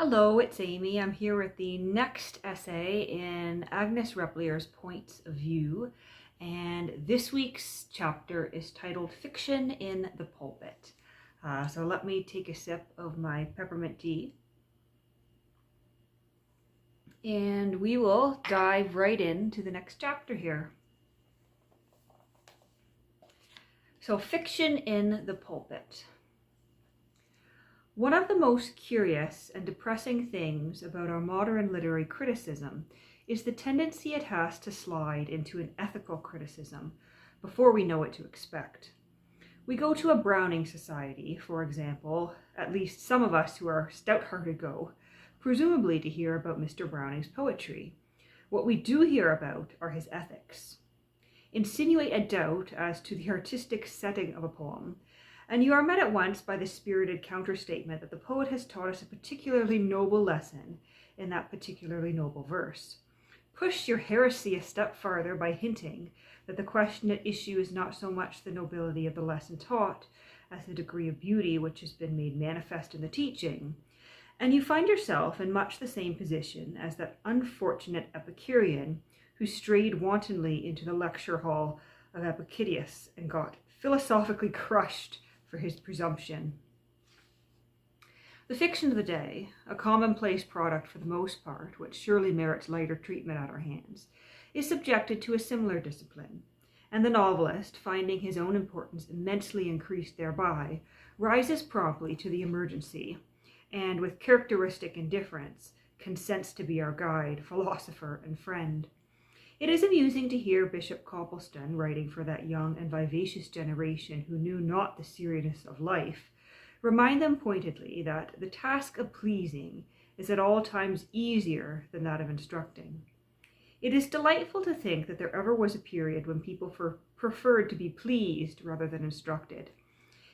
Hello, it's Amy. I'm here with the next essay in Agnes Replier's Points of View, and this week's chapter is titled Fiction in the Pulpit. So let me take a sip of my peppermint tea, and we will dive right into the next chapter here. So, fiction in the pulpit. One of the most curious and depressing things about our modern literary criticism is the tendency it has to slide into an ethical criticism before we know what to expect. We go to a Browning Society, for example, at least some of us who are stout-hearted go, presumably to hear about Mr. Browning's poetry. What we do hear about are his ethics. Insinuate a doubt as to the artistic setting of a poem, and you are met at once by the spirited counterstatement that the poet has taught us a particularly noble lesson in that particularly noble verse. Push your heresy a step farther by hinting that the question at issue is not so much the nobility of the lesson taught as the degree of beauty which has been made manifest in the teaching, and you find yourself in much the same position as that unfortunate Epicurean who strayed wantonly into the lecture hall of Epictetus and got philosophically crushed for his presumption. The fiction of the day, a commonplace product for the most part, which surely merits lighter treatment at our hands, is subjected to a similar discipline, and the novelist, finding his own importance immensely increased thereby, rises promptly to the emergency, and with characteristic indifference, consents to be our guide, philosopher, and friend. It is amusing to hear Bishop Coppleston, writing for that young and vivacious generation who knew not the seriousness of life, remind them pointedly that the task of pleasing is at all times easier than that of instructing. It is delightful to think that there ever was a period when people preferred to be pleased rather than instructed.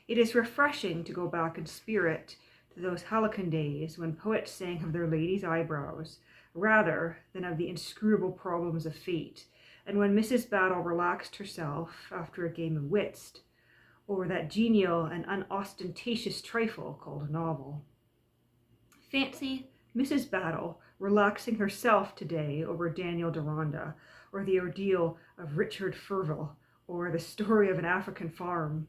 It is refreshing to go back in spirit to those halcyon days when poets sang of their ladies' eyebrows rather than of the inscrutable problems of fate, and when Mrs. Battle relaxed herself after a game of whist over that genial and unostentatious trifle called a novel. Fancy Mrs. Battle relaxing herself today over Daniel Deronda, or the ordeal of Richard Ferville, or the story of an African farm.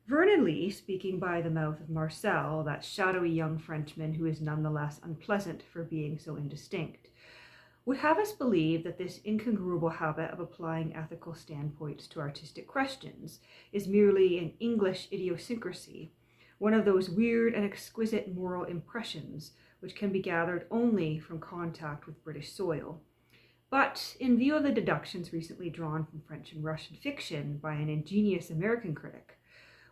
Vernon Lee, speaking by the mouth of Marcel, that shadowy young Frenchman who is nonetheless unpleasant for being so indistinct, would have us believe that this incongruable habit of applying ethical standpoints to artistic questions is merely an English idiosyncrasy, one of those weird and exquisite moral impressions which can be gathered only from contact with British soil. But in view of the deductions recently drawn from French and Russian fiction by an ingenious American critic,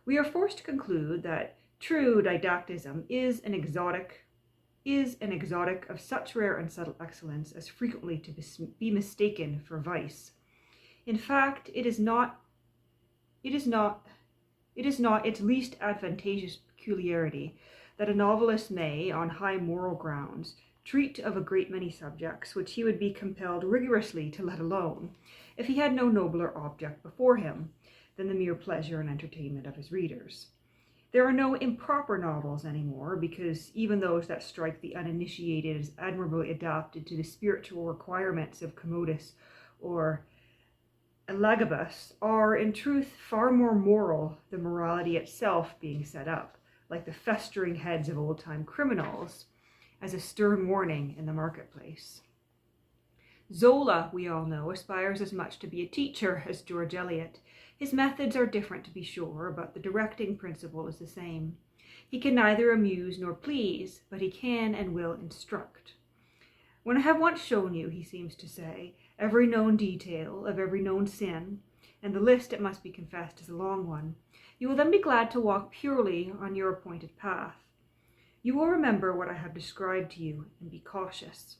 we are forced to conclude that true didactism is an exotic of such rare and subtle excellence as frequently to be mistaken for vice. In fact, it is not its least advantageous peculiarity that a novelist may, on high moral grounds, treat of a great many subjects which he would be compelled rigorously to let alone, if he had no nobler object before him than the mere pleasure and entertainment of his readers. There are no improper novels anymore, because even those that strike the uninitiated as admirably adapted to the spiritual requirements of Commodus or Elagabus are, in truth, far more moral than morality itself being set up, like the festering heads of old-time criminals, as a stern warning in the marketplace. Zola, we all know, aspires as much to be a teacher as George Eliot. His methods are different, to be sure, but the directing principle is the same. He can neither amuse nor please, but he can and will instruct. When I have once shown you, he seems to say, every known detail of every known sin, and the list, it must be confessed, is a long one, you will then be glad to walk purely on your appointed path. You will remember what I have described to you and be cautious.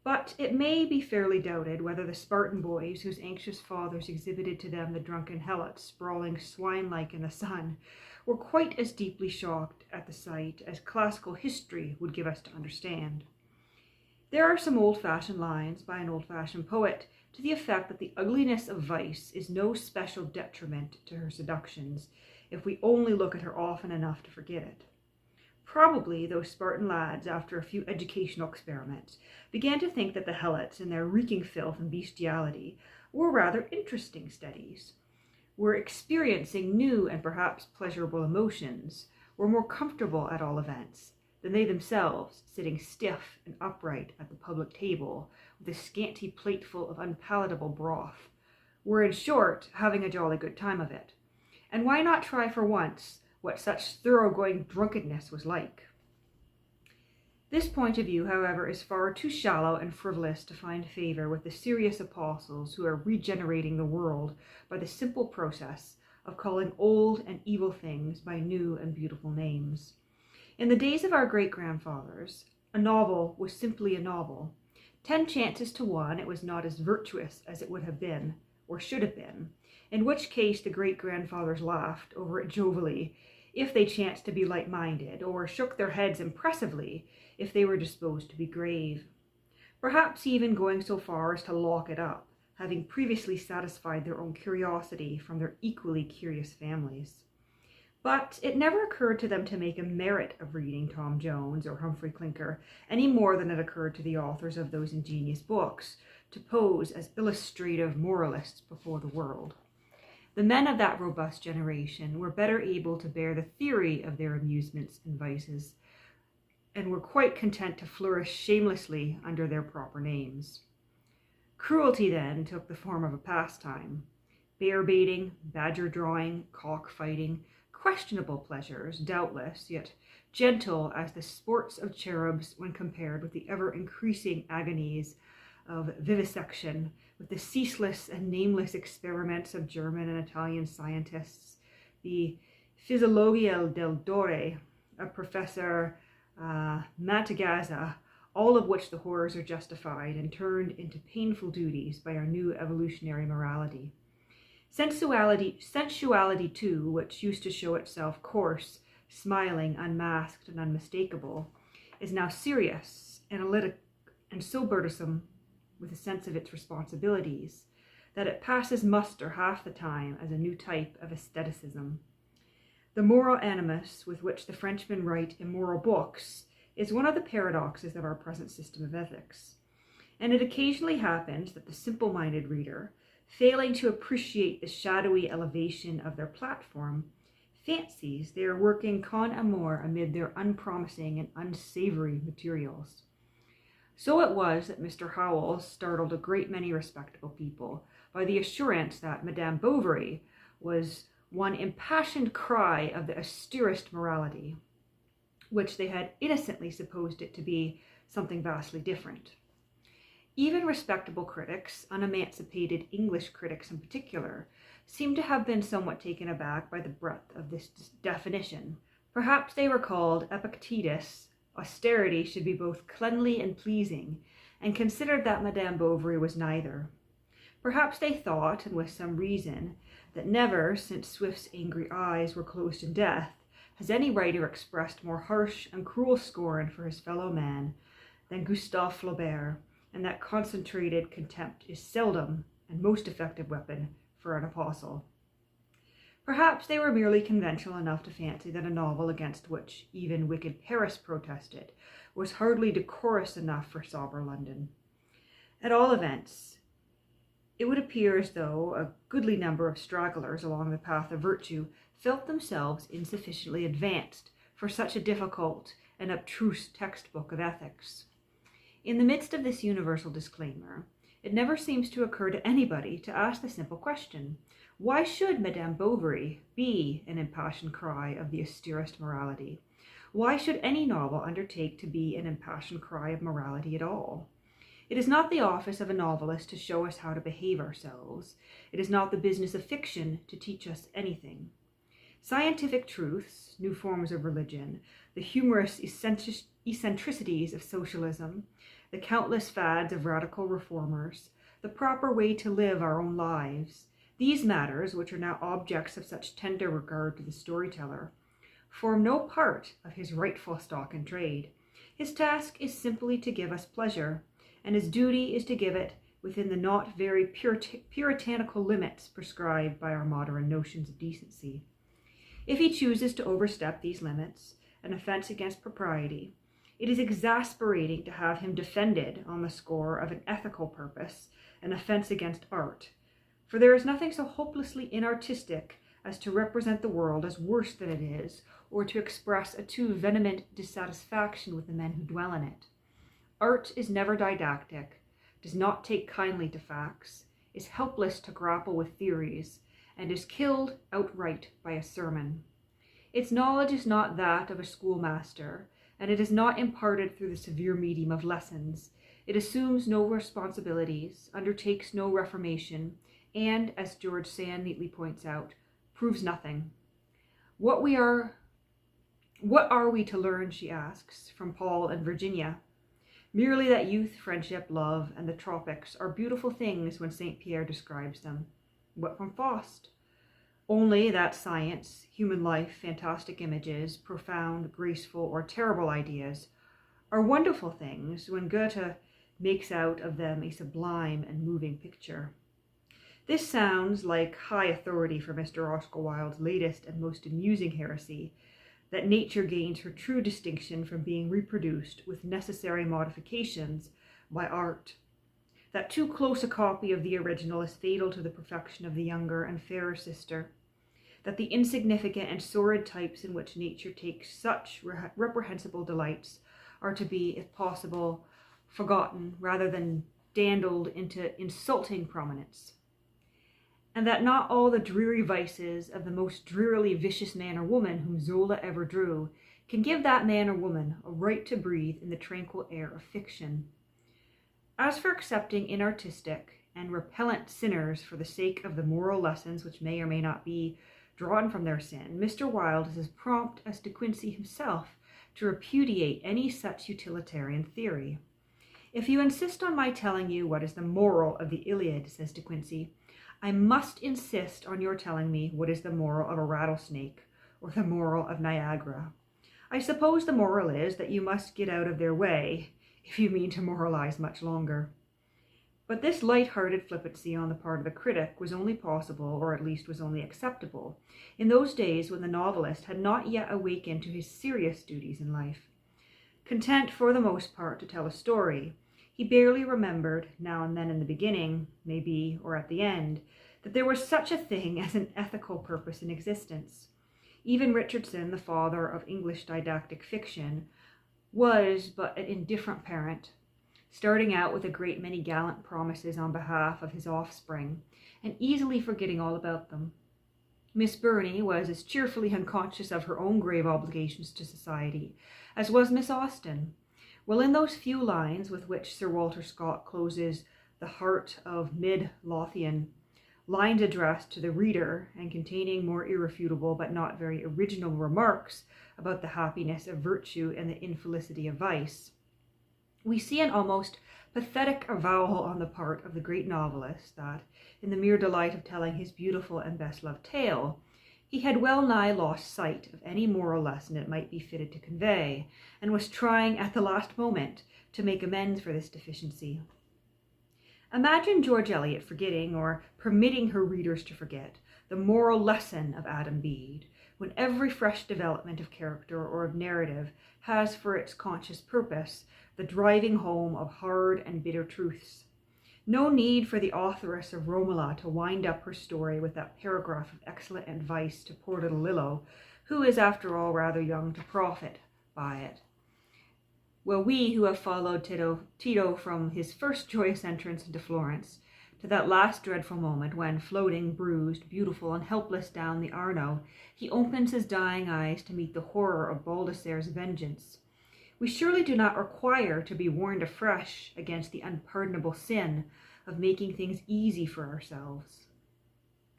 But it may be fairly doubted whether the Spartan boys whose anxious fathers exhibited to them the drunken helots sprawling swine-like in the sun were quite as deeply shocked at the sight as classical history would give us to understand. There are some old-fashioned lines by an old-fashioned poet to the effect that the ugliness of vice is no special detriment to her seductions if we only look at her often enough to forget it. Probably those Spartan lads, after a few educational experiments, began to think that the helots in their reeking filth and bestiality were rather interesting studies, were experiencing new and perhaps pleasurable emotions, were more comfortable at all events than they themselves, sitting stiff and upright at the public table with a scanty plateful of unpalatable broth, were in short having a jolly good time of it. And why not try for once what such thoroughgoing drunkenness was like? This point of view, however, is far too shallow and frivolous to find favor with the serious apostles who are regenerating the world by the simple process of calling old and evil things by new and beautiful names. In the days of our great-grandfathers, a novel was simply a novel. 10 chances to 1 it was not as virtuous as it would have been, or should have been, in which case the great-grandfathers laughed over it jovially if they chanced to be light-minded, or shook their heads impressively if they were disposed to be grave, perhaps even going so far as to lock it up, having previously satisfied their own curiosity from their equally curious families. But it never occurred to them to make a merit of reading Tom Jones or Humphrey Clinker, any more than it occurred to the authors of those ingenious books to pose as illustrative moralists before the world. The men of that robust generation were better able to bear the theory of their amusements and vices, and were quite content to flourish shamelessly under their proper names. Cruelty, then, took the form of a pastime. Bear baiting, badger drawing, cock fighting, questionable pleasures, doubtless, yet gentle as the sports of cherubs when compared with the ever-increasing agonies of vivisection, with the ceaseless and nameless experiments of German and Italian scientists, the Physiologia del Dore of Professor Matagazza, all of which the horrors are justified and turned into painful duties by our new evolutionary morality. Sensuality too, which used to show itself coarse, smiling, unmasked, and unmistakable, is now serious, analytic, and so burdensome with a sense of its responsibilities that it passes muster half the time as a new type of aestheticism. The moral animus with which the Frenchmen write immoral books is one of the paradoxes of our present system of ethics, and it occasionally happens that the simple-minded reader, failing to appreciate the shadowy elevation of their platform, fancies they are working con amore amid their unpromising and unsavory materials. So it was that Mr. Howells startled a great many respectable people by the assurance that Madame Bovary was one impassioned cry of the austerest morality, which they had innocently supposed it to be something vastly different. Even respectable critics, unemancipated English critics in particular, seem to have been somewhat taken aback by the breadth of this definition. Perhaps they recalled Epictetus' austerity should be both cleanly and pleasing, and considered that Madame Bovary was neither. Perhaps they thought, and with some reason, that never, since Swift's angry eyes were closed in death, has any writer expressed more harsh and cruel scorn for his fellow man than Gustave Flaubert, and that concentrated contempt is seldom and most effective weapon for an apostle. Perhaps they were merely conventional enough to fancy that a novel against which even wicked Paris protested was hardly decorous enough for sober London. At all events, it would appear as though a goodly number of stragglers along the path of virtue felt themselves insufficiently advanced for such a difficult and abstruse textbook of ethics. In the midst of this universal disclaimer, it never seems to occur to anybody to ask the simple question, why should Madame Bovary be an impassioned cry of the austerest morality? Why should any novel undertake to be an impassioned cry of morality at all? It is not the office of a novelist to show us how to behave ourselves. It is not the business of fiction to teach us anything. Scientific truths, new forms of religion, the humorous eccentricities of socialism, the countless fads of radical reformers, the proper way to live our own lives, these matters, which are now objects of such tender regard to the storyteller, form no part of his rightful stock in trade. His task is simply to give us pleasure, and his duty is to give it within the not very puritanical limits prescribed by our modern notions of decency. If he chooses to overstep these limits, an offense against propriety, it is exasperating to have him defended on the score of an ethical purpose, an offense against art. For there is nothing so hopelessly inartistic as to represent the world as worse than it is, or to express a too vehement dissatisfaction with the men who dwell in it. Art is never didactic, does not take kindly to facts, is helpless to grapple with theories, and is killed outright by a sermon. Its knowledge is not that of a schoolmaster, and it is not imparted through the severe medium of lessons. It assumes no responsibilities, undertakes no reformation, and, as George Sand neatly points out, proves nothing. What are we to learn, she asks, from Paul and Virginia? Merely that youth, friendship, love, and the tropics are beautiful things when St. Pierre describes them. What from Faust? Only that science, human life, fantastic images, profound, graceful, or terrible ideas are wonderful things when Goethe makes out of them a sublime and moving picture. This sounds like high authority for Mr. Oscar Wilde's latest and most amusing heresy, that nature gains her true distinction from being reproduced with necessary modifications by art. That too close a copy of the original is fatal to the perfection of the younger and fairer sister. That the insignificant and sordid types in which nature takes such reprehensible delights are to be, if possible, forgotten rather than dandled into insulting prominence. And that not all the dreary vices of the most drearily vicious man or woman whom Zola ever drew can give that man or woman a right to breathe in the tranquil air of fiction. As for accepting inartistic and repellent sinners for the sake of the moral lessons which may or may not be drawn from their sin, Mr. Wilde is as prompt as De Quincey himself to repudiate any such utilitarian theory. If you insist on my telling you what is the moral of the Iliad, says De Quincey, I must insist on your telling me what is the moral of a rattlesnake or the moral of Niagara. I suppose the moral is that you must get out of their way if you mean to moralize much longer. But this light-hearted flippancy on the part of the critic was only possible, or at least was only acceptable, in those days when the novelist had not yet awakened to his serious duties in life. Content for the most part to tell a story, he barely remembered, now and then in the beginning, maybe, or at the end, that there was such a thing as an ethical purpose in existence. Even Richardson, the father of English didactic fiction, was but an indifferent parent, starting out with a great many gallant promises on behalf of his offspring, and easily forgetting all about them. Miss Burney was as cheerfully unconscious of her own grave obligations to society as was Miss Austen. Well, in those few lines with which Sir Walter Scott closes The Heart of Mid Lothian, lines addressed to the reader and containing more irrefutable but not very original remarks about the happiness of virtue and the infelicity of vice, we see an almost pathetic avowal on the part of the great novelist that, in the mere delight of telling his beautiful and best-loved tale, he had well nigh lost sight of any moral lesson it might be fitted to convey, and was trying at the last moment to make amends for this deficiency. Imagine George Eliot forgetting, or permitting her readers to forget, the moral lesson of Adam Bede, when every fresh development of character or of narrative has for its conscious purpose the driving home of hard and bitter truths. No need for the authoress of Romola to wind up her story with that paragraph of excellent advice to poor little Lillo, who is after all rather young to profit by it. Well, we who have followed Tito from his first joyous entrance into Florence to that last dreadful moment when, floating, bruised, beautiful, and helpless down the Arno, he opens his dying eyes to meet the horror of Baldesaire's vengeance, we surely do not require to be warned afresh against the unpardonable sin of making things easy for ourselves.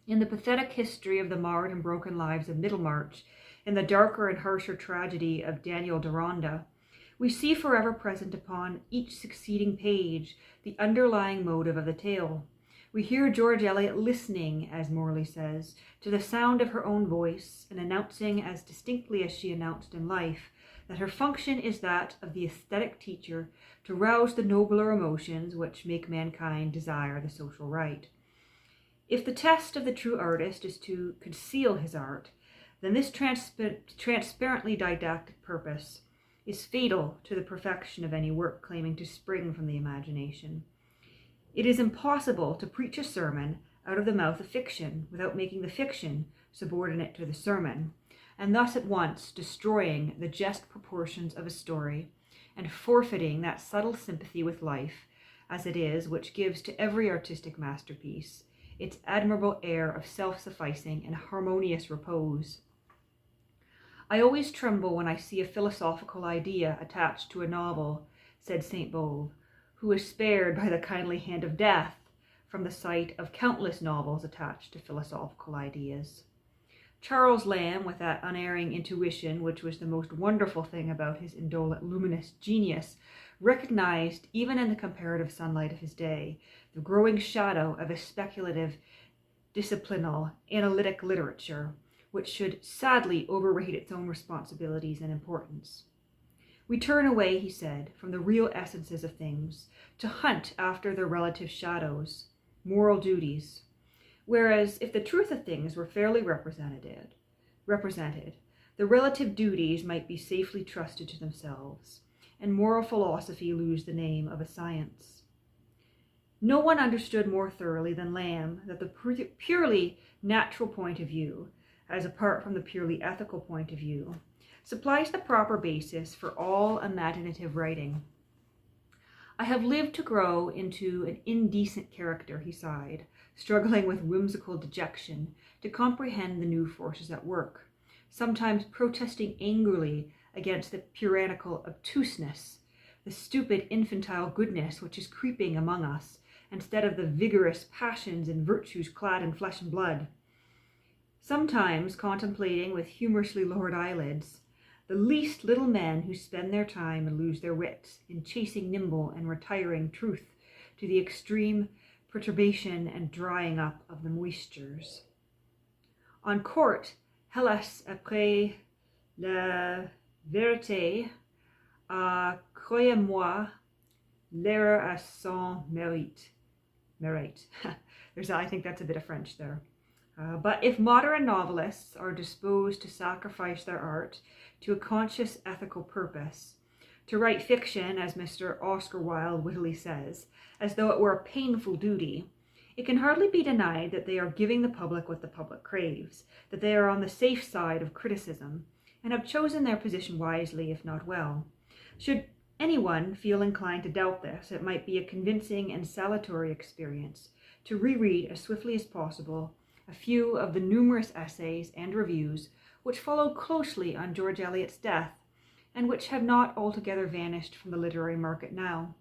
In the pathetic history of the marred and broken lives of Middlemarch, in the darker and harsher tragedy of Daniel Deronda, we see forever present upon each succeeding page the underlying motive of the tale. We hear George Eliot listening, as Morley says, to the sound of her own voice, and announcing as distinctly as she announced in life that her function is that of the aesthetic teacher to rouse the nobler emotions which make mankind desire the social right. If the test of the true artist is to conceal his art, then this transparently didactic purpose is fatal to the perfection of any work claiming to spring from the imagination. It is impossible to preach a sermon out of the mouth of fiction without making the fiction subordinate to the sermon, and thus at once destroying the just proportions of a story and forfeiting that subtle sympathy with life as it is which gives to every artistic masterpiece its admirable air of self-sufficing and harmonious repose. I always tremble when I see a philosophical idea attached to a novel, said Saint Beuve, who was spared by the kindly hand of death from the sight of countless novels attached to philosophical ideas. Charles Lamb, with that unerring intuition which was the most wonderful thing about his indolent luminous genius, recognized, even in the comparative sunlight of his day, the growing shadow of a speculative, disciplinal, analytic literature, which should sadly overrate its own responsibilities and importance. We turn away, he said, from the real essences of things to hunt after their relative shadows, moral duties, whereas if the truth of things were fairly represented, the relative duties might be safely trusted to themselves, and moral philosophy lose the name of a science. No one understood more thoroughly than Lamb that the purely natural point of view, as apart from the purely ethical point of view, supplies the proper basis for all imaginative writing. I have lived to grow into an indecent character, he sighed, struggling with whimsical dejection to comprehend the new forces at work, sometimes protesting angrily against the puritanical obtuseness, the stupid infantile goodness which is creeping among us, instead of the vigorous passions and virtues clad in flesh and blood. Sometimes contemplating with humorously lowered eyelids the least little men who spend their time and lose their wits in chasing nimble and retiring truth to the extreme perturbation and drying up of the moistures. En court, hélas, après la vérité, croyez-moi, l'erreur a son mérite. I think that's a bit of French there. But if modern novelists are disposed to sacrifice their art to a conscious ethical purpose, to write fiction, as Mr. Oscar Wilde wittily says, as though it were a painful duty, it can hardly be denied that they are giving the public what the public craves, that they are on the safe side of criticism, and have chosen their position wisely, if not well. Should anyone feel inclined to doubt this, it might be a convincing and salutary experience to reread as swiftly as possible a few of the numerous essays and reviews which follow closely on George Eliot's death, and which have not altogether vanished from the literary market now.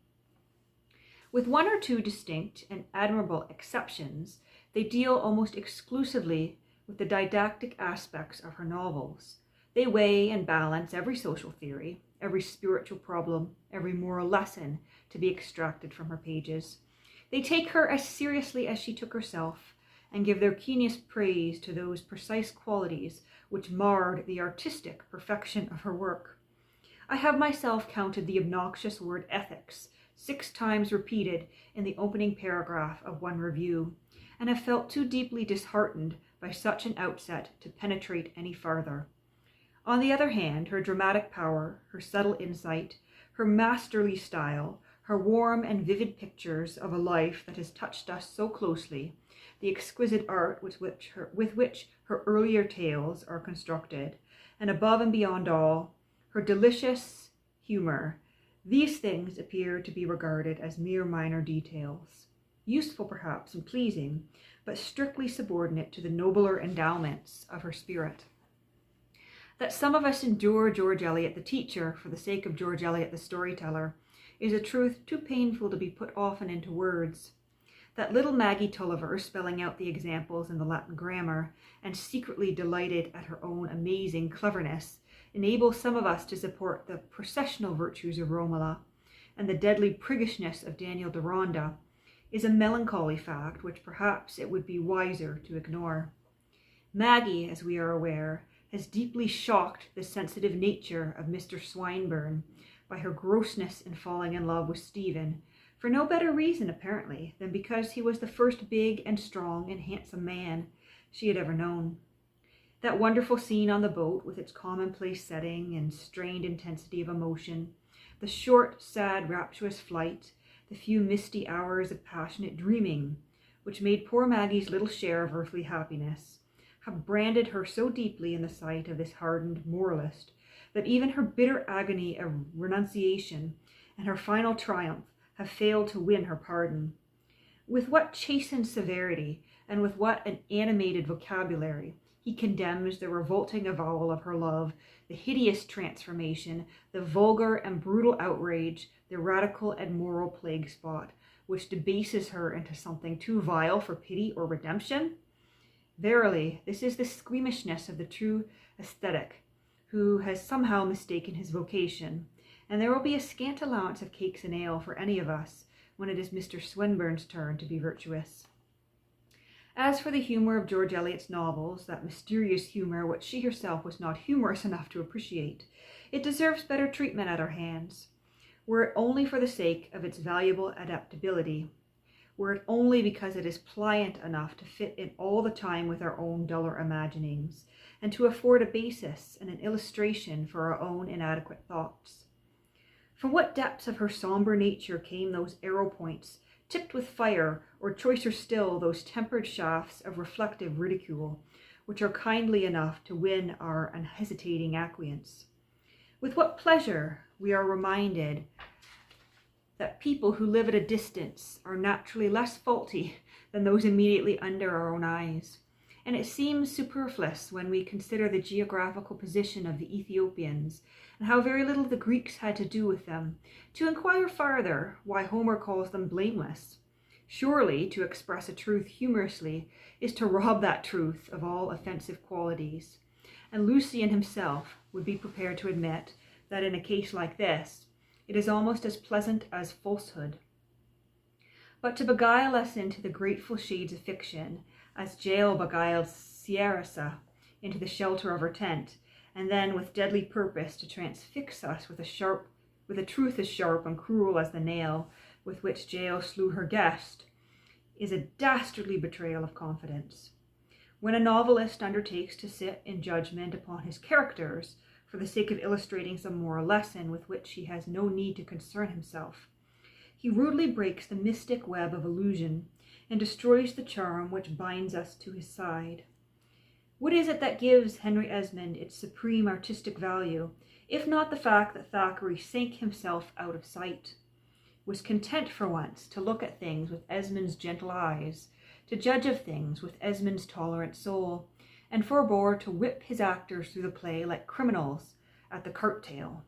With one or two distinct and admirable exceptions, they deal almost exclusively with the didactic aspects of her novels. They weigh and balance every social theory, every spiritual problem, every moral lesson to be extracted from her pages. They take her as seriously as she took herself, and give their keenest praise to those precise qualities which marred the artistic perfection of her work. I have myself counted the obnoxious word ethics 6 times repeated in the opening paragraph of one review, and have felt too deeply disheartened by such an outset to penetrate any farther. On the other hand, her dramatic power, her subtle insight, her masterly style, her warm and vivid pictures of a life that has touched us so closely, the exquisite art with which her earlier tales are constructed, and above and beyond all, her delicious humor, these things appear to be regarded as mere minor details, useful perhaps and pleasing, but strictly subordinate to the nobler endowments of her spirit. That some of us endure George Eliot the teacher for the sake of George Eliot the storyteller is a truth too painful to be put often into words. That little Maggie Tulliver, spelling out the examples in the Latin grammar, and secretly delighted at her own amazing cleverness, enables some of us to support the processional virtues of Romola and the deadly priggishness of Daniel Deronda, is a melancholy fact which perhaps it would be wiser to ignore. Maggie, as we are aware, has deeply shocked the sensitive nature of Mr. Swinburne by her grossness in falling in love with Stephen, for no better reason, apparently, than because he was the first big and strong and handsome man she had ever known. That wonderful scene on the boat with its commonplace setting and strained intensity of emotion, the short, sad, rapturous flight, the few misty hours of passionate dreaming, which made poor Maggie's little share of earthly happiness, have branded her so deeply in the sight of this hardened moralist that even her bitter agony of renunciation and her final triumph have failed to win her pardon. With what chastened severity and with what an animated vocabulary he condemns the revolting avowal of her love, the hideous transformation, the vulgar and brutal outrage, the radical and moral plague spot, which debases her into something too vile for pity or redemption? Verily, this is the squeamishness of the true ascetic, who has somehow mistaken his vocation, and there will be a scant allowance of cakes and ale for any of us when it is Mr. Swinburne's turn to be virtuous. As for the humour of George Eliot's novels, that mysterious humour which she herself was not humorous enough to appreciate, it deserves better treatment at our hands, were it only for the sake of its valuable adaptability, were it only because it is pliant enough to fit in all the time with our own duller imaginings, and to afford a basis and an illustration for our own inadequate thoughts. From what depths of her sombre nature came those arrow points, tipped with fire, or choicer still, those tempered shafts of reflective ridicule, which are kindly enough to win our unhesitating acquiescence? With what pleasure we are reminded that people who live at a distance are naturally less faulty than those immediately under our own eyes. And it seems superfluous when we consider the geographical position of the Ethiopians and how very little the Greeks had to do with them, to inquire farther why Homer calls them blameless. Surely, to express a truth humorously is to rob that truth of all offensive qualities. And Lucian himself would be prepared to admit that in a case like this, it is almost as pleasant as falsehood. But to beguile us into the grateful shades of fiction, as Jael beguiled Sierasa into the shelter of her tent, and then with deadly purpose to transfix us with a truth as sharp and cruel as the nail with which Jael slew her guest, is a dastardly betrayal of confidence. When a novelist undertakes to sit in judgment upon his characters for the sake of illustrating some moral lesson with which he has no need to concern himself, he rudely breaks the mystic web of illusion and destroys the charm which binds us to his side. What is it that gives Henry Esmond its supreme artistic value, if not the fact that Thackeray sank himself out of sight, was content for once to look at things with Esmond's gentle eyes, to judge of things with Esmond's tolerant soul, and forbore to whip his actors through the play like criminals at the cart-tail?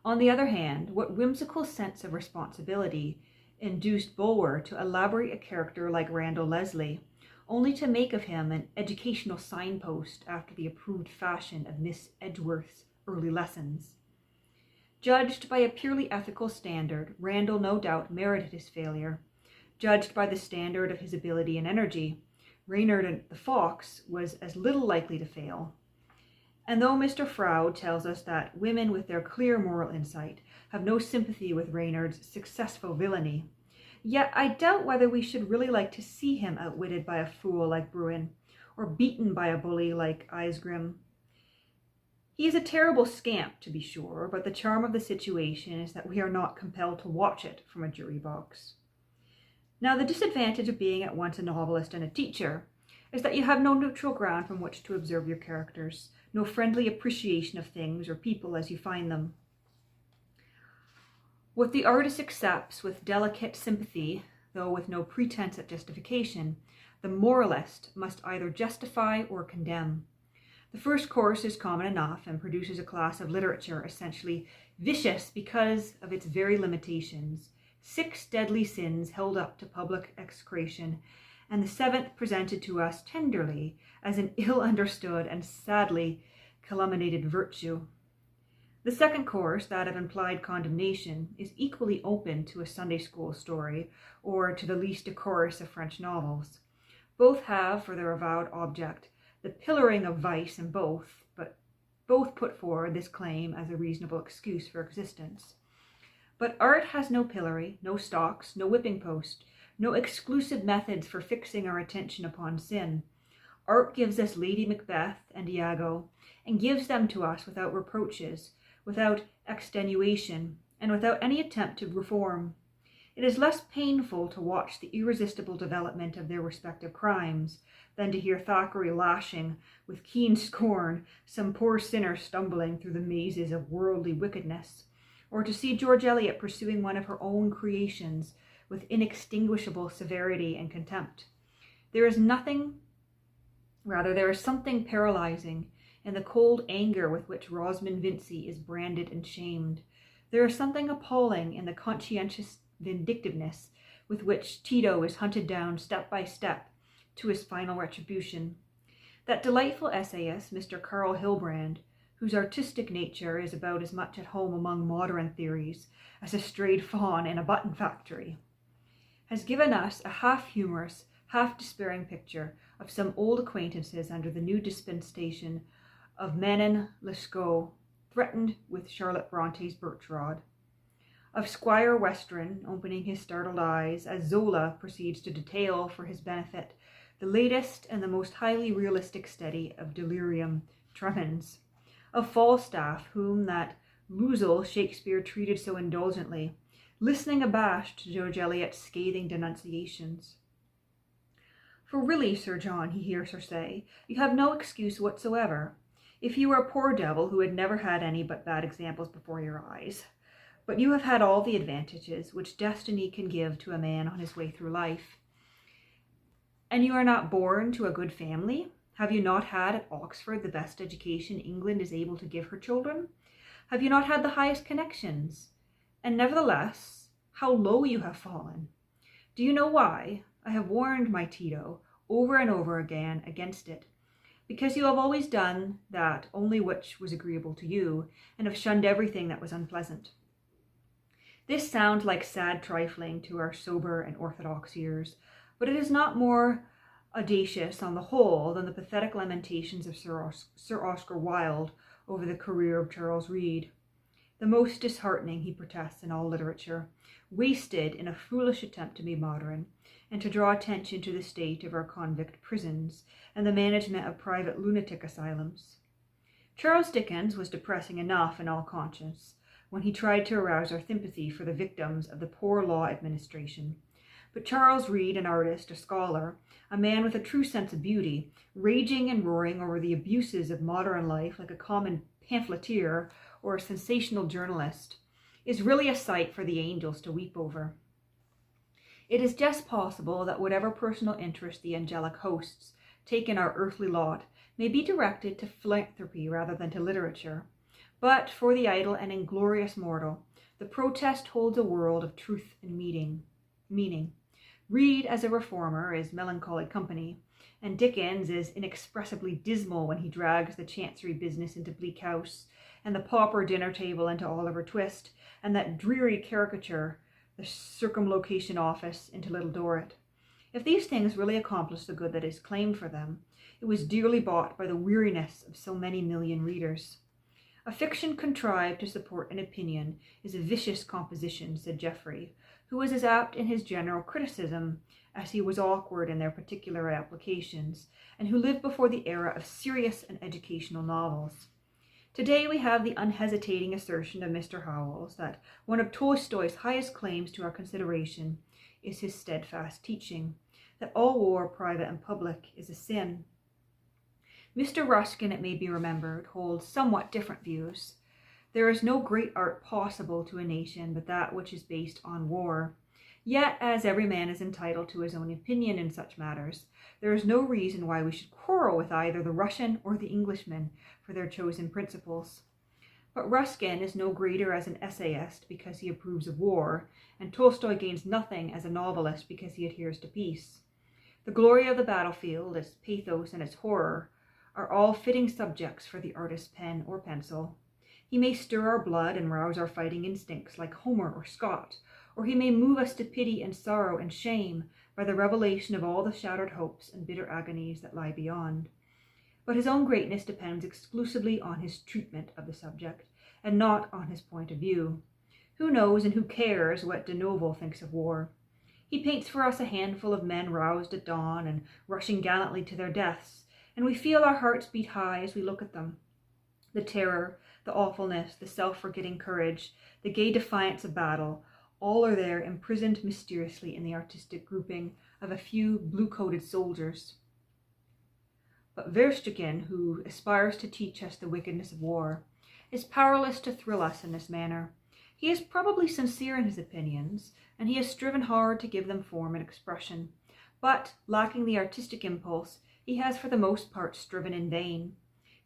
On the other hand, what whimsical sense of responsibility induced Bulwer to elaborate a character like Randall Leslie, only to make of him an educational signpost after the approved fashion of Miss Edgeworth's early lessons? Judged by a purely ethical standard, Randall no doubt merited his failure. Judged by the standard of his ability and energy, Reynard the Fox was as little likely to fail. And though Mr. Froude tells us that women with their clear moral insight have no sympathy with Reynard's successful villainy, yet I doubt whether we should really like to see him outwitted by a fool like Bruin, or beaten by a bully like Isgrim. He is a terrible scamp, to be sure, but the charm of the situation is that we are not compelled to watch it from a jury box. Now, the disadvantage of being at once a novelist and a teacher is that you have no neutral ground from which to observe your characters, no friendly appreciation of things or people as you find them. What the artist accepts with delicate sympathy, though with no pretense at justification, the moralist must either justify or condemn. The first course is common enough and produces a class of literature essentially vicious because of its very limitations. 6 deadly sins held up to public execration, and the 7th presented to us tenderly as an ill-understood and sadly calumniated virtue. The second course, that of implied condemnation, is equally open to a Sunday school story or to the least decorous of French novels. Both have for their avowed object the pillaring of vice in both, but both put forward this claim as a reasonable excuse for existence. But art has no pillory, no stocks, no whipping post, no exclusive methods for fixing our attention upon sin. Art gives us Lady Macbeth and Iago, and gives them to us without reproaches, without extenuation, and without any attempt to reform. It is less painful to watch the irresistible development of their respective crimes than to hear Thackeray lashing with keen scorn some poor sinner stumbling through the mazes of worldly wickedness, or to see George Eliot pursuing one of her own creations with inextinguishable severity and contempt. There is something paralyzing in the cold anger with which Rosamund Vincy is branded and shamed. There is something appalling in the conscientious vindictiveness with which Tito is hunted down step by step to his final retribution. That delightful essayist, Mr. Karl Hilbrand, whose artistic nature is about as much at home among modern theories as a strayed fawn in a button factory, has given us a half-humorous, half-despairing picture of some old acquaintances under the new dispensation of Manon Lescaut, threatened with Charlotte Bronte's birch rod, of Squire Western opening his startled eyes as Zola proceeds to detail for his benefit the latest and the most highly realistic study of delirium tremens, of Falstaff, whom that losel Shakespeare treated so indulgently, listening abashed to George Eliot's scathing denunciations. For really, Sir John, he hears her say, you have no excuse whatsoever. If you were a poor devil who had never had any but bad examples before your eyes. But you have had all the advantages which destiny can give to a man on his way through life. And you are not born to a good family? Have you not had at Oxford the best education England is able to give her children? Have you not had the highest connections? And nevertheless, how low you have fallen. Do you know why? I have warned my Tito over and over again against it, because you have always done that only which was agreeable to you, and have shunned everything that was unpleasant. This sounds like sad trifling to our sober and orthodox ears, but it is not more audacious on the whole than the pathetic lamentations of Sir Oscar Wilde over the career of Charles Reade. The most disheartening, he protests, in all literature, wasted in a foolish attempt to be modern, and to draw attention to the state of our convict prisons and the management of private lunatic asylums. Charles Dickens was depressing enough in all conscience when he tried to arouse our sympathy for the victims of the poor law administration. But Charles Reade, an artist, a scholar, a man with a true sense of beauty, raging and roaring over the abuses of modern life like a common pamphleteer or a sensational journalist, is really a sight for the angels to weep over. It is just possible that whatever personal interest the angelic hosts take in our earthly lot may be directed to philanthropy rather than to literature. But for the idle and inglorious mortal, the protest holds a world of truth and meaning. Reade, as a reformer, is melancholy company, and Dickens is inexpressibly dismal when he drags the Chancery business into Bleak House, and the pauper dinner table into Oliver Twist, and that dreary caricature, the Circumlocution Office, into Little Dorrit. If these things really accomplish the good that is claimed for them, it was dearly bought by the weariness of so many million readers. A fiction contrived to support an opinion is a vicious composition, said Geoffrey, who was as apt in his general criticism as he was awkward in their particular applications, and who lived before the era of serious and educational novels. Today we have the unhesitating assertion of Mr. Howells that one of Tolstoy's highest claims to our consideration is his steadfast teaching, that all war, private and public, is a sin. Mr. Ruskin, it may be remembered, holds somewhat different views. There is no great art possible to a nation but that which is based on war. Yet, as every man is entitled to his own opinion in such matters, there is no reason why we should quarrel with either the Russian or the Englishman for their chosen principles. But Ruskin is no greater as an essayist because he approves of war, and Tolstoy gains nothing as a novelist because he adheres to peace. The glory of the battlefield, its pathos and its horror, are all fitting subjects for the artist's pen or pencil. He may stir our blood and rouse our fighting instincts like Homer or Scott, or he may move us to pity and sorrow and shame by the revelation of all the shattered hopes and bitter agonies that lie beyond. But his own greatness depends exclusively on his treatment of the subject, and not on his point of view. Who knows and who cares what de Novo thinks of war? He paints for us a handful of men roused at dawn and rushing gallantly to their deaths, and we feel our hearts beat high as we look at them. The terror, the awfulness, the self-forgetting courage, the gay defiance of battle, all are there imprisoned mysteriously in the artistic grouping of a few blue-coated soldiers. But Verstegen, who aspires to teach us the wickedness of war, is powerless to thrill us in this manner. He is probably sincere in his opinions, and he has striven hard to give them form and expression. But, lacking the artistic impulse, he has for the most part striven in vain.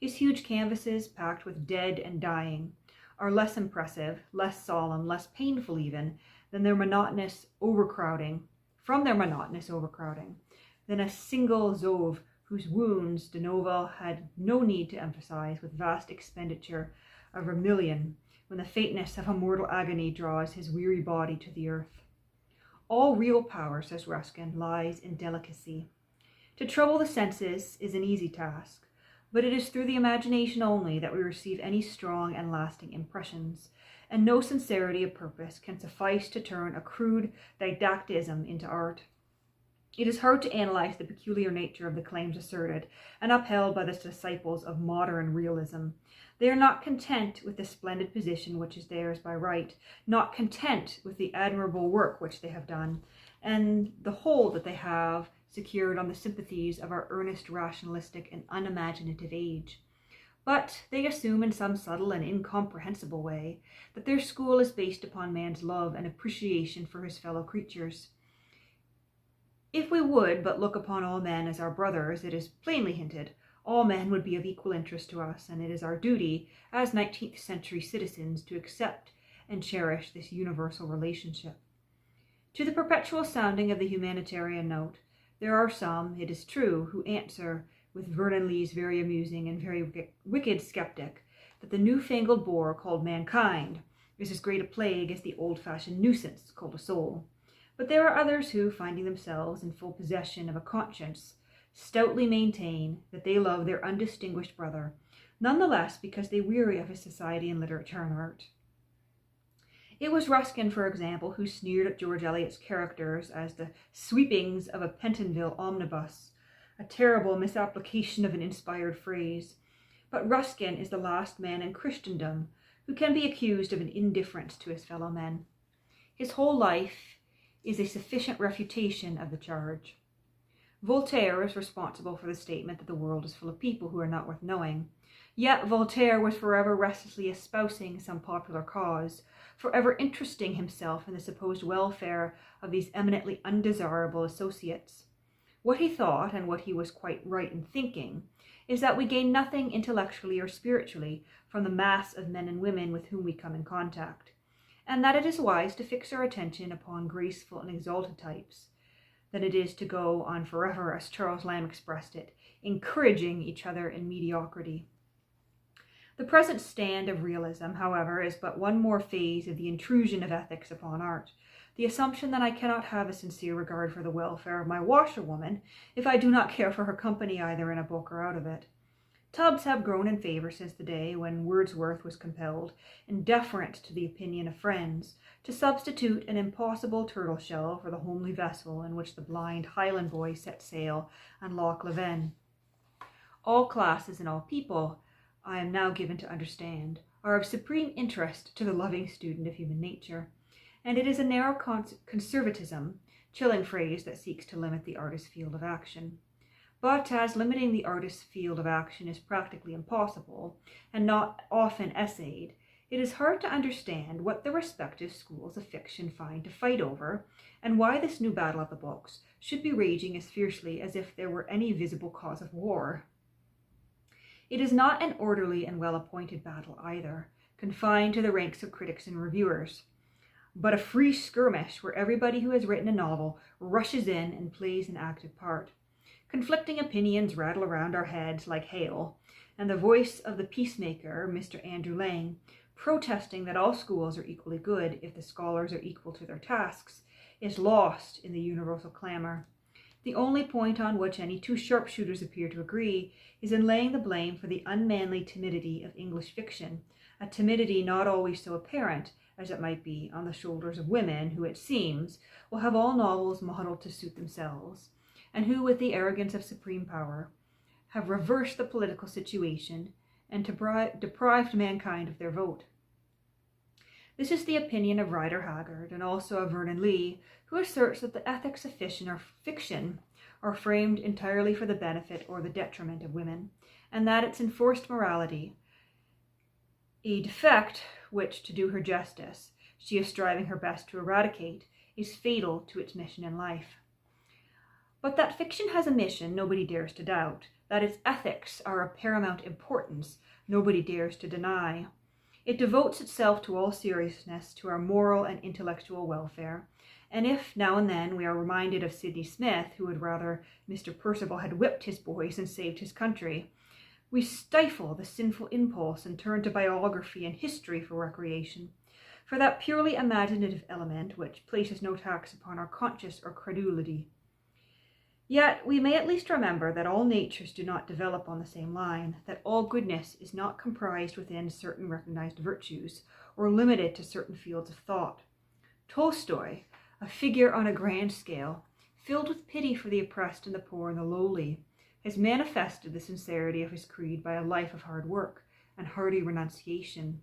His huge canvases, packed with dead and dying, are less impressive, less solemn, less painful even, than their monotonous overcrowding, than a single Zov whose wounds de Novel had no need to emphasize with vast expenditure of vermilion, when the faintness of a mortal agony draws his weary body to the earth. All real power, says Ruskin, lies in delicacy. To trouble the senses is an easy task, but it is through the imagination only that we receive any strong and lasting impressions, and no sincerity of purpose can suffice to turn a crude didactism into art. It is hard to analyze the peculiar nature of the claims asserted and upheld by the disciples of modern realism. They are not content with the splendid position which is theirs by right, not content with the admirable work which they have done, and the hold that they have secured on the sympathies of our earnest, rationalistic, and unimaginative age. But they assume in some subtle and incomprehensible way that their school is based upon man's love and appreciation for his fellow creatures. If we would but look upon all men as our brothers, it is plainly hinted, all men would be of equal interest to us, and it is our duty as 19th century citizens to accept and cherish this universal relationship. To the perpetual sounding of the humanitarian note, there are some, it is true, who answer with Vernon Lee's very amusing and very wicked skeptic that the newfangled bore called mankind is as great a plague as the old-fashioned nuisance called a soul. But there are others who, finding themselves in full possession of a conscience, stoutly maintain that they love their undistinguished brother, none the less because they weary of his society and literature and art. It was Ruskin, for example, who sneered at George Eliot's characters as the sweepings of a Pentonville omnibus, a terrible misapplication of an inspired phrase. But Ruskin is the last man in Christendom who can be accused of an indifference to his fellow men. His whole life is a sufficient refutation of the charge. Voltaire is responsible for the statement that the world is full of people who are not worth knowing. Yet Voltaire was forever restlessly espousing some popular cause, forever interesting himself in the supposed welfare of these eminently undesirable associates. What he thought, and what he was quite right in thinking, is that we gain nothing intellectually or spiritually from the mass of men and women with whom we come in contact, and that it is wise to fix our attention upon graceful and exalted types, than it is to go on forever, as Charles Lamb expressed it, encouraging each other in mediocrity. The present stand of realism, however, is but one more phase of the intrusion of ethics upon art, the assumption that I cannot have a sincere regard for the welfare of my washerwoman if I do not care for her company either in a book or out of it. Tubs have grown in favor since the day when Wordsworth was compelled, in deference to the opinion of friends, to substitute an impossible turtle shell for the homely vessel in which the blind Highland boy set sail on Loch Leven. All classes and all people, I am now given to understand, are of supreme interest to the loving student of human nature, and it is a narrow conservatism, chilling phrase that seeks to limit the artist's field of action. But as limiting the artist's field of action is practically impossible, and not often essayed, it is hard to understand what the respective schools of fiction find to fight over, and why this new battle of the books should be raging as fiercely as if there were any visible cause of war. It is not an orderly and well-appointed battle either, confined to the ranks of critics and reviewers, but a free skirmish where everybody who has written a novel rushes in and plays an active part. Conflicting opinions rattle around our heads like hail, and the voice of the peacemaker, Mr. Andrew Lang, protesting that all schools are equally good if the scholars are equal to their tasks, is lost in the universal clamor. The only point on which any two sharpshooters appear to agree is in laying the blame for the unmanly timidity of English fiction, a timidity not always so apparent as it might be on the shoulders of women who, it seems, will have all novels modeled to suit themselves, and who, with the arrogance of supreme power, have reversed the political situation and deprived mankind of their vote. This is the opinion of Rider Haggard and also of Vernon Lee, who asserts that the ethics of fiction are framed entirely for the benefit or the detriment of women, and that its enforced morality, a defect which, to do her justice, she is striving her best to eradicate, is fatal to its mission in life. But that fiction has a mission nobody dares to doubt, that its ethics are of paramount importance nobody dares to deny. It devotes itself to all seriousness to our moral and intellectual welfare, and if now and then we are reminded of Sidney Smith, who would rather Mr. Percival had whipped his boys and saved his country, we stifle the sinful impulse and turn to biography and history for recreation, for that purely imaginative element which places no tax upon our conscience or credulity. Yet we may at least remember that all natures do not develop on the same line, that all goodness is not comprised within certain recognized virtues, or limited to certain fields of thought. Tolstoy, a figure on a grand scale, filled with pity for the oppressed and the poor and the lowly, has manifested the sincerity of his creed by a life of hard work and hearty renunciation.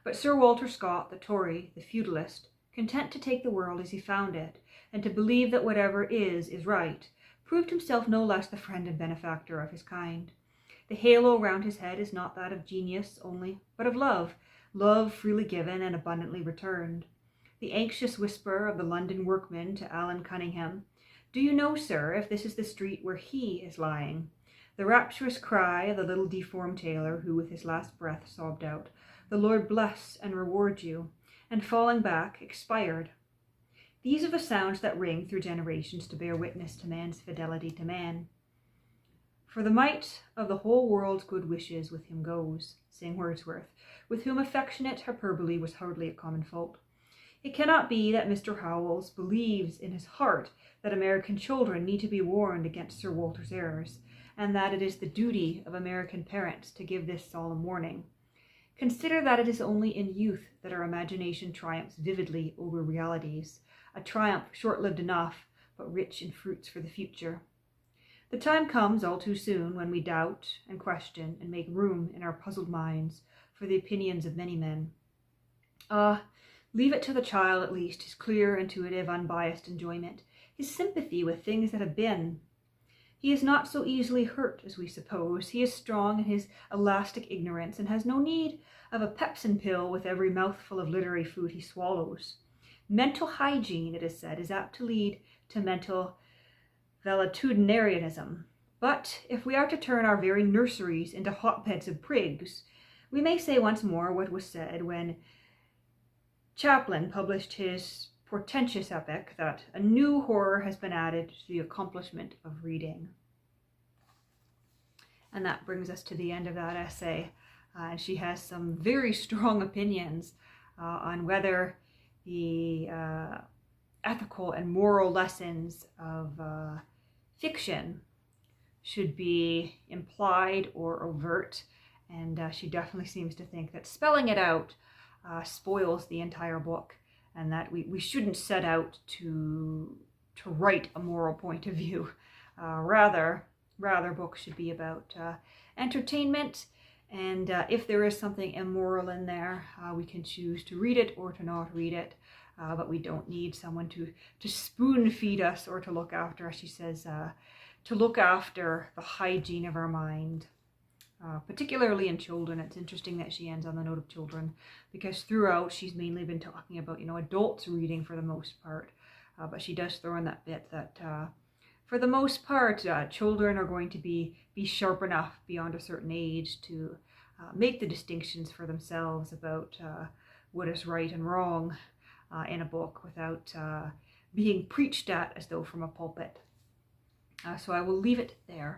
But Sir Walter Scott, the Tory, the feudalist, content to take the world as he found it, and to believe that whatever is right, proved himself no less the friend and benefactor of his kind. The halo round his head is not that of genius only, but of love, love freely given and abundantly returned. The anxious whisper of the London workman to Alan Cunningham, "Do you know, sir, if this is the street where he is lying?" The rapturous cry of the little deformed tailor who with his last breath sobbed out, "The Lord bless and reward you," and falling back, expired. These are the sounds that ring through generations to bear witness to man's fidelity to man. "For the might of the whole world's good wishes with him goes," sang Wordsworth, with whom affectionate hyperbole was hardly a common fault. It cannot be that Mr. Howells believes in his heart that American children need to be warned against Sir Walter's errors, and that it is the duty of American parents to give this solemn warning. Consider that it is only in youth that our imagination triumphs vividly over realities, a triumph short-lived enough, but rich in fruits for the future. The time comes all too soon when we doubt and question and make room in our puzzled minds for the opinions of many men. Leave it to the child at least his clear, intuitive, unbiased enjoyment, his sympathy with things that have been. He is not so easily hurt as we suppose. He is strong in his elastic ignorance and has no need of a pepsin pill with every mouthful of literary food he swallows. Mental hygiene, it is said, is apt to lead to mental valetudinarianism. But if we are to turn our very nurseries into hotbeds of prigs, we may say once more what was said when Chaplin published his portentous epic, that a new horror has been added to the accomplishment of reading. And that brings us to the end of that essay. And she has some very strong opinions on whether the ethical and moral lessons of fiction should be implied or overt. And she definitely seems to think that spelling it out spoils the entire book, and that we shouldn't set out to write a moral point of view. Rather books should be about entertainment, and if there is something immoral in there, we can choose to read it or to not read it, but we don't need someone to spoon feed us or to look after, as she says, to look after the hygiene of our mind. Particularly in children. It's interesting that she ends on the note of children, because throughout she's mainly been talking about, adults reading for the most part, but she does throw in that bit that for the most part children are going to be sharp enough beyond a certain age to make the distinctions for themselves about what is right and wrong in a book without being preached at as though from a pulpit. So I will leave it there.